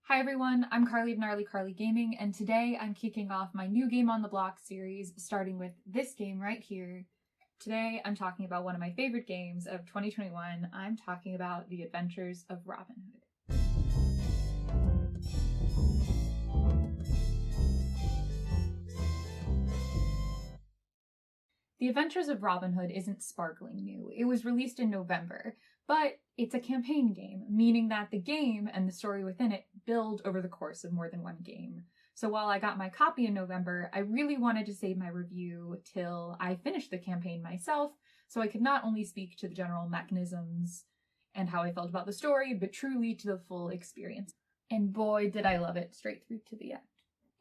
Hi everyone, I'm Carly of Gnarly Carley Gaming, and today I'm kicking off my new Game on the Block series, starting with this game right here. Today I'm talking about one of my favorite games of 2021. I'm talking about The Adventures of Robin Hood. The Adventures of Robin Hood isn't sparkling new. It was released in November, but it's a campaign game, meaning that the game and the story within it build over the course of more than one game. So while I got my copy in November, I really wanted to save my review till I finished the campaign myself, so I could not only speak to the general mechanisms and how I felt about the story, but truly to the full experience. And boy, did I love it straight through to the end.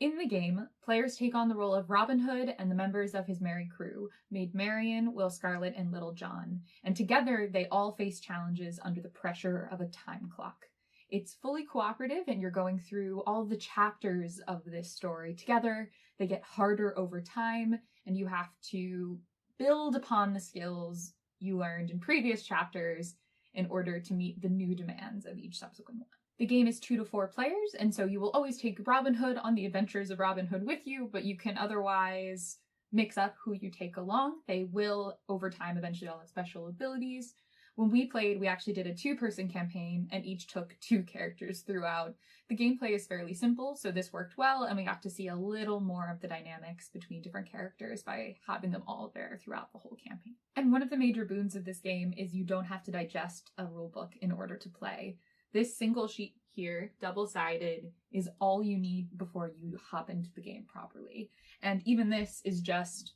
In the game, players take on the role of Robin Hood and the members of his merry crew, Maid Marian, Will Scarlet, and Little John, and together they all face challenges under the pressure of a time clock. It's fully cooperative, and you're going through all the chapters of this story together. They get harder over time, and you have to build upon the skills you learned in previous chapters in order to meet the new demands of each subsequent one. The game is 2 to 4 players, and so you will always take Robin Hood on the adventures of Robin Hood with you, but you can otherwise mix up who you take along. They will, over time, eventually all have special abilities. When we played, we actually did a 2-person campaign, and each took 2 characters throughout. The gameplay is fairly simple, so this worked well, and we got to see a little more of the dynamics between different characters by having them all there throughout the whole campaign. And one of the major boons of this game is you don't have to digest a rulebook in order to play. This single sheet here, double-sided, is all you need before you hop into the game properly. And even this is just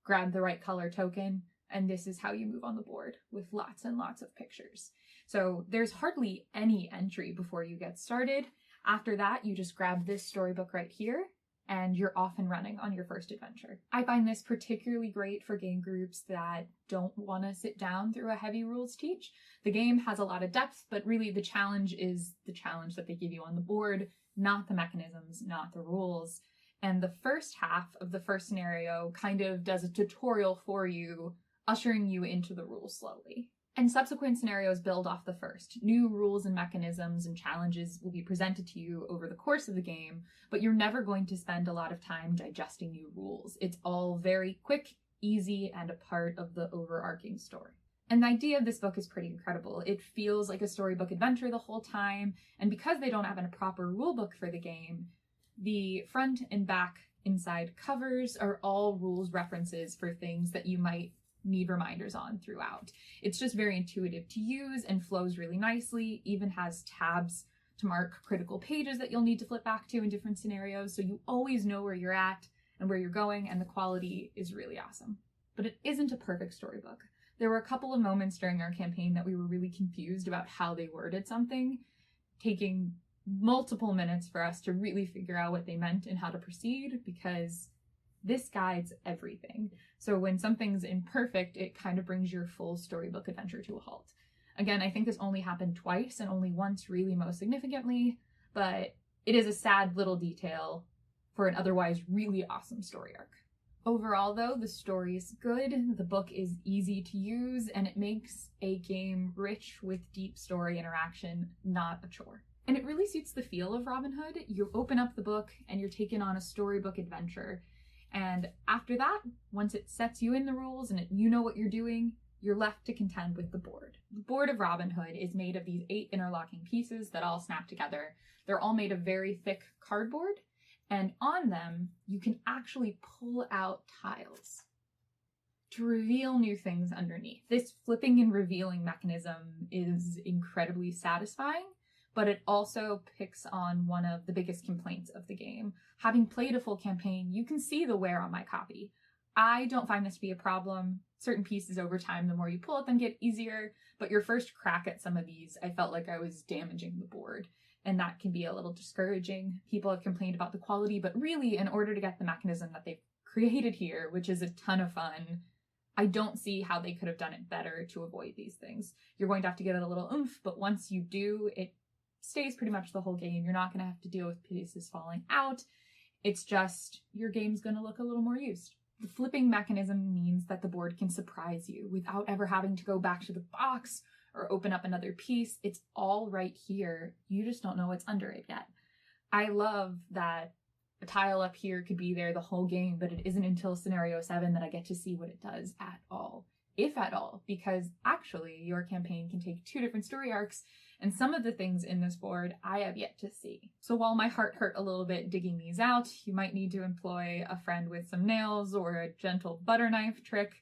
grab the right color token, and this is how you move on the board with lots and lots of pictures. So there's hardly any entry before you get started. After that, you just grab this storybook right here, and you're off and running on your first adventure. I find this particularly great for game groups that don't want to sit down through a heavy rules teach. The game has a lot of depth, but really the challenge is the challenge that they give you on the board, not the mechanisms, not the rules. And the first half of the first scenario kind of does a tutorial for you, ushering you into the rules slowly. And subsequent scenarios build off the first. New rules and mechanisms and challenges will be presented to you over the course of the game, but you're never going to spend a lot of time digesting new rules. It's all very quick, easy, and a part of the overarching story. And the idea of this book is pretty incredible. It feels like a storybook adventure the whole time, and because they don't have a proper rulebook for the game, the front and back inside covers are all rules references for things that you might need reminders on throughout. It's just very intuitive to use and flows really nicely, even has tabs to mark critical pages that you'll need to flip back to in different scenarios, so you always know where you're at and where you're going, and the quality is really awesome. But it isn't a perfect storybook. There were a couple of moments during our campaign that we were really confused about how they worded something, taking multiple minutes for us to really figure out what they meant and how to proceed, because this guides everything. So when something's imperfect, it kind of brings your full storybook adventure to a halt. Again, I think this only happened twice, and only once really most significantly, but it is a sad little detail for an otherwise really awesome story arc. Overall though, the story is good, the book is easy to use, and it makes a game rich with deep story interaction, not a chore. And it really suits the feel of Robin Hood. You open up the book and you're taken on a storybook adventure. And after that, once it sets you in the rules and you know what you're doing, you're left to contend with the board. The board of Robin Hood is made of these 8 interlocking pieces that all snap together. They're all made of very thick cardboard, and on them, you can actually pull out tiles to reveal new things underneath. This flipping and revealing mechanism is incredibly satisfying, but it also picks on one of the biggest complaints of the game. Having played a full campaign, you can see the wear on my copy. I don't find this to be a problem. Certain pieces over time, the more you pull at them, get easier, but your first crack at some of these, I felt like I was damaging the board, and that can be a little discouraging. People have complained about the quality, but really, in order to get the mechanism that they've created here, which is a ton of fun, I don't see how they could have done it better to avoid these things. You're going to have to give it a little oomph, but once you do, it stays pretty much the whole game. You're not going to have to deal with pieces falling out. It's just your game's going to look a little more used. The flipping mechanism means that the board can surprise you without ever having to go back to the box or open up another piece. It's all right here. You just don't know what's under it yet. I love that a tile up here could be there the whole game, but it isn't until scenario 7 that I get to see what it does at all, if at all, because actually your campaign can take 2 different story arcs, and some of the things in this board I have yet to see. So while my heart hurt a little bit digging these out, you might need to employ a friend with some nails or a gentle butter knife trick.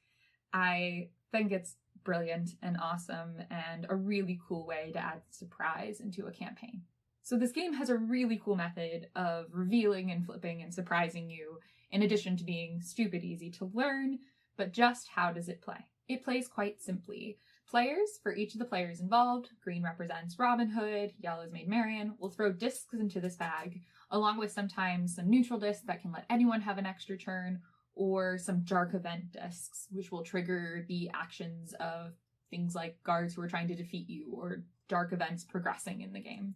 I think it's brilliant and awesome and a really cool way to add surprise into a campaign. So this game has a really cool method of revealing and flipping and surprising you, in addition to being stupid easy to learn, but just how does it play? It plays quite simply. Players, for each of the players involved, green represents Robin Hood, yellow's Maid Marian, will throw discs into this bag, along with sometimes some neutral discs that can let anyone have an extra turn, or some dark event discs, which will trigger the actions of things like guards who are trying to defeat you, or dark events progressing in the game.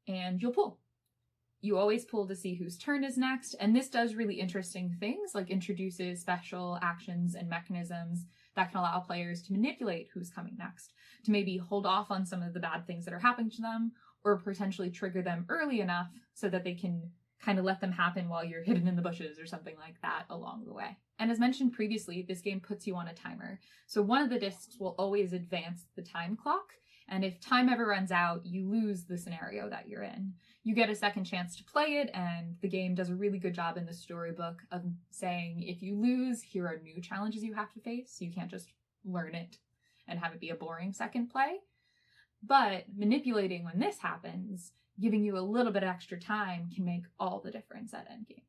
And you'll pull. You always pull to see whose turn is next, and this does really interesting things, like introduces special actions and mechanisms that can allow players to manipulate who's coming next, to maybe hold off on some of the bad things that are happening to them, or potentially trigger them early enough so that they can kind of let them happen while you're hidden in the bushes or something like that along the way. And as mentioned previously, this game puts you on a timer. So one of the discs will always advance the time clock, and if time ever runs out, you lose the scenario that you're in. You get a second chance to play it, and the game does a really good job in the storybook of saying, if you lose, here are new challenges you have to face. You can't just learn it and have it be a boring second play. But manipulating when this happens, giving you a little bit extra time, can make all the difference at endgame.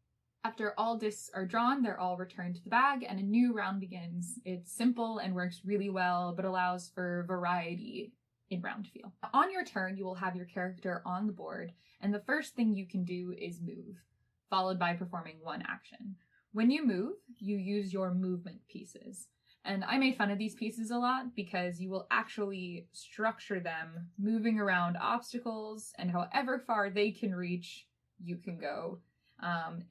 After all discs are drawn, they're all returned to the bag, and a new round begins. It's simple and works really well, but allows for variety in round feel. On your turn, you will have your character on the board, and the first thing you can do is move, followed by performing one action. When you move, you use your movement pieces. And I made fun of these pieces a lot because you will actually structure them moving around obstacles, and however far they can reach, you can go.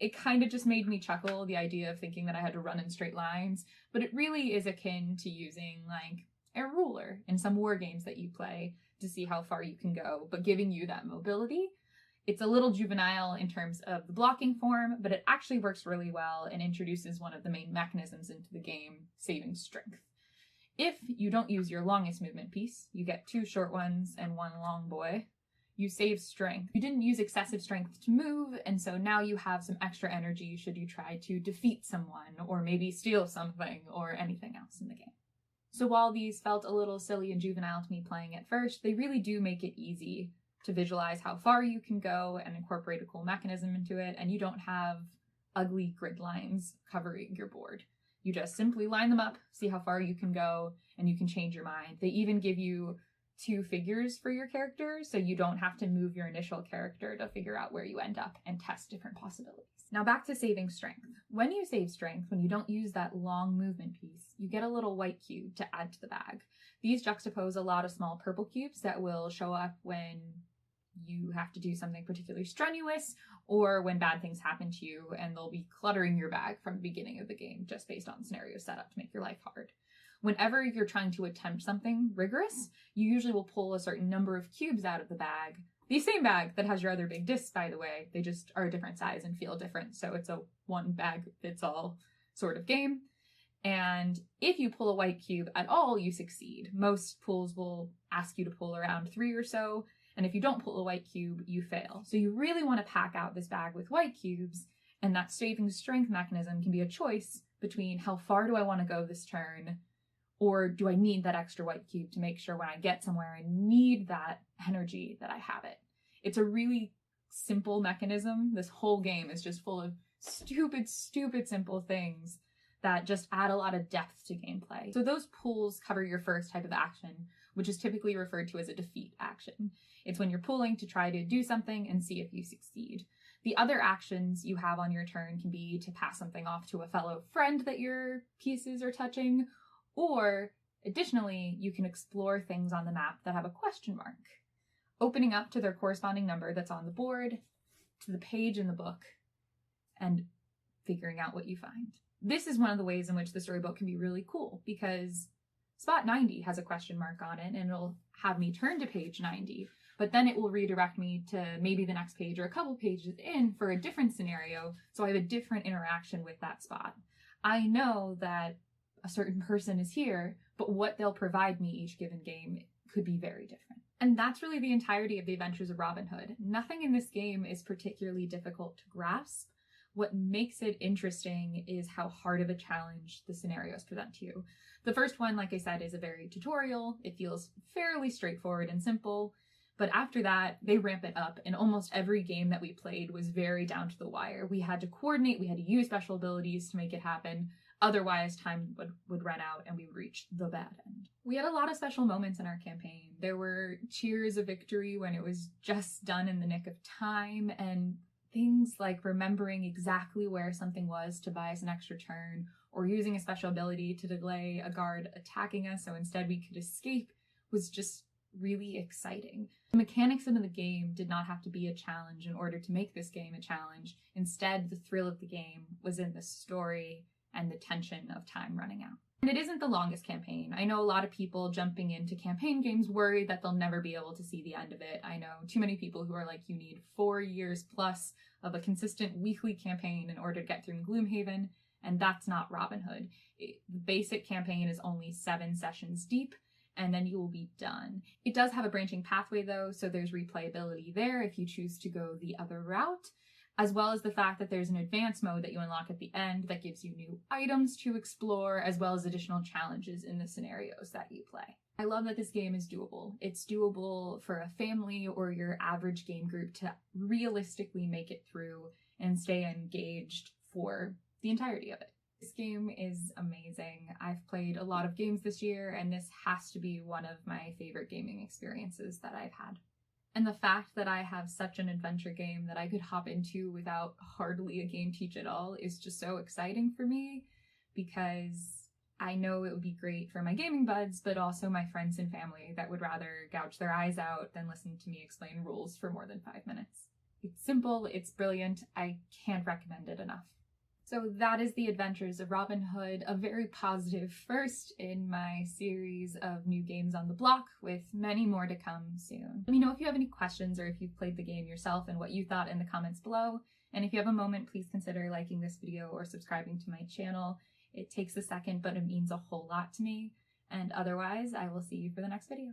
It kind of just made me chuckle, the idea of thinking that I had to run in straight lines, but it really is akin to using like a ruler in some war games that you play to see how far you can go, but giving you that mobility. It's a little juvenile in terms of the blocking form, but it actually works really well and introduces one of the main mechanisms into the game, saving strength. If you don't use your longest movement piece, you get 2 short ones and 1 long boy, you save strength. You didn't use excessive strength to move, and so now you have some extra energy should you try to defeat someone, or maybe steal something, or anything else in the game. So while these felt a little silly and juvenile to me playing at first, they really do make it easy to visualize how far you can go and incorporate a cool mechanism into it, and you don't have ugly grid lines covering your board. You just simply line them up, see how far you can go, and you can change your mind. They even give you 2 figures for your character, so you don't have to move your initial character to figure out where you end up and test different possibilities. Now back to saving strength. When you save strength, when you don't use that long movement piece, you get a little white cube to add to the bag. These juxtapose a lot of small purple cubes that will show up when you have to do something particularly strenuous, or when bad things happen to you, and they'll be cluttering your bag from the beginning of the game just based on scenario setup to make your life hard. Whenever you're trying to attempt something rigorous, you usually will pull a certain number of cubes out of the bag. The same bag that has your other big discs, by the way, they just are a different size and feel different, so it's a one bag fits all sort of game. And if you pull a white cube at all, you succeed. Most pulls will ask you to pull around 3 or so, and if you don't pull a white cube, you fail. So you really want to pack out this bag with white cubes, and that saving strength mechanism can be a choice between how far do I want to go this turn, or do I need that extra white cube to make sure when I get somewhere I need that energy that I have it. It's a really simple mechanism. This whole game is just full of stupid simple things that just add a lot of depth to gameplay. So those pulls cover your first type of action, which is typically referred to as a defeat action. It's when you're pulling to try to do something and see if you succeed. The other actions you have on your turn can be to pass something off to a fellow friend that your pieces are touching, or additionally, you can explore things on the map that have a question mark, opening up to their corresponding number that's on the board, to the page in the book, and figuring out what you find. This is one of the ways in which the storybook can be really cool, because spot 90 has a question mark on it, and it'll have me turn to page 90. but then it will redirect me to maybe the next page or a couple pages in for a different scenario, so I have a different interaction with that spot. I know that a certain person is here, but what they'll provide me each given game could be very different. And that's really the entirety of the Adventures of Robin Hood. Nothing in this game is particularly difficult to grasp. What makes it interesting is how hard of a challenge the scenarios present to you. The first one, like I said, is a very tutorial. It feels fairly straightforward and simple. But after that, they ramp it up, and almost every game that we played was very down to the wire. We had to coordinate, we had to use special abilities to make it happen. Otherwise, time would run out and we would reach the bad end. We had a lot of special moments in our campaign. There were cheers of victory when it was just done in the nick of time, and things like remembering exactly where something was to buy us an extra turn, or using a special ability to delay a guard attacking us so instead we could escape, was just really exciting. The mechanics of the game did not have to be a challenge in order to make this game a challenge. Instead, the thrill of the game was in the story and the tension of time running out. And it isn't the longest campaign. I know a lot of people jumping into campaign games worry that they'll never be able to see the end of it. I know too many people who are like, you need 4 years plus of a consistent weekly campaign in order to get through Gloomhaven, and that's not Robin Hood. The basic campaign is only 7 sessions deep, and then you will be done. It does have a branching pathway though, so there's replayability there if you choose to go the other route, as well as the fact that there's an advanced mode that you unlock at the end that gives you new items to explore, as well as additional challenges in the scenarios that you play. I love that this game is doable. It's doable for a family or your average game group to realistically make it through and stay engaged for the entirety of it. This game is amazing. I've played a lot of games this year, and this has to be one of my favorite gaming experiences that I've had. And the fact that I have such an adventure game that I could hop into without hardly a game teach at all is just so exciting for me, because I know it would be great for my gaming buds, but also my friends and family that would rather gouge their eyes out than listen to me explain rules for more than 5 minutes. It's simple, it's brilliant, I can't recommend it enough. So that is the Adventures of Robin Hood, a very positive first in my series of new games on the block, with many more to come soon. Let me know if you have any questions or if you've played the game yourself and what you thought in the comments below. And if you have a moment, please consider liking this video or subscribing to my channel. It takes a second, but it means a whole lot to me. And otherwise, I will see you for the next video.